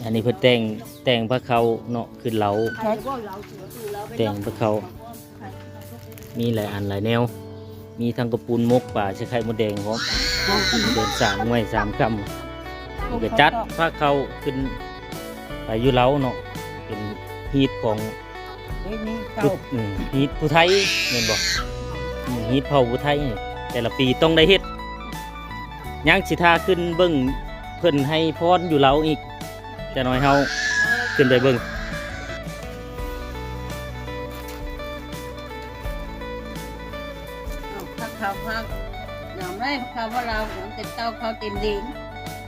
อันนี้เพิ่นแต่งพระเขาเนาะขึ้นเหลาแต่งพระเขามีหลายอันหลายแนวมีทั้งกระปูนมกป่าใช้ไข่มดแดงพร้อมเดินสร้างไว้3 คำก็จัดพระเขาขึ้นไปอยู่เหลาเนาะเป็นฮีตของฮีตผู้ไทยแม่นบ่ฮีตเผ่าผู้ไทยนี่แต่ละปีต้องได้เฮ็ดยังสิทาขึ้นเบิ่งเพิ่นให้พรอยู่เหลาอีกจะน้อยเฮาขึ้นไปเบิ่งพักเขาพักอย่างไรเขาว่าเราเป็นเต้าเขาเต็มดิง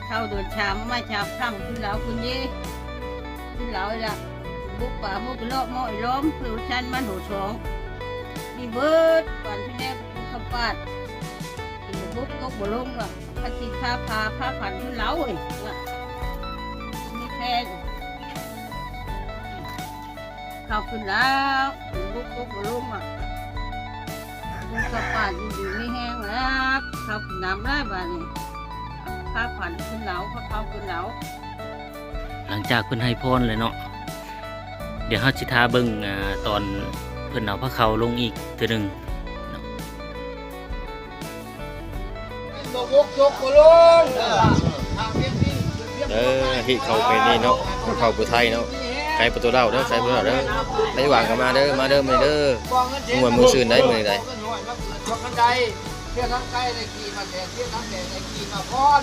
เขาโดนชามไม่ชามค่ำขึ้นเหลาขึ้นยี่ขึ้นเหลาละบุกป่าบุกเลาะม้อยล้อมผิวชันมันหัวสองมีเบิร์ดก่อนที่แม่ข้าวปาดกินบุกตกบ่ลงอ่ะพัดสินผ้าผ่านขึ้นเหลาเอ้ยมีแค่เขาขึ้นแล้วบุกตกบ่ลงอ่ะบุกข้าวปาดอยู่ไม่แห้งแล้วเขาขึ้นน้ำได้บ้านี่ผ้าผ่านขึ้นเหลาเขาขึ้นเหลาหลังจากเพิ่นให้พรเลยเนาะเดี๋ยวเฮาสิทาเบิ่งตอนเพิ่นเอาพระเขาลงอีกเทื่อนึงที่เขาไปนี่เนาะเขาผู้ไทยเนาะใครประตูเล่าเด้อใครประตูเล่าเด้อได้หวังกันมาเด้อมาเด้อมาเด้อมวยมือซื่นได้มือใดเที่ยวทั้งใกล้ในกีมาแดงเที่ยวทั้งแดงในกีมาพร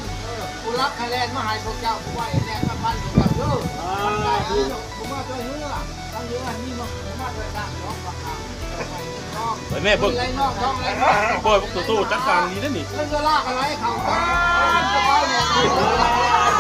ผู้รักไทยแลนด์มาหายพวกเจ้าผู้ว่าแดงมาพันพวกเจ้าเด้อมันได้คือผมมาช่วยเนื้อตั้งเยอะนี่มาช่วยดังน้องบักขามไปแม่เพิ่งไรน้องท้องไรปล่อยพวกตัวจัดการนี้นั่นนี่เรื่องจะลากอะไรเขาบ้านจะไปเนี่ย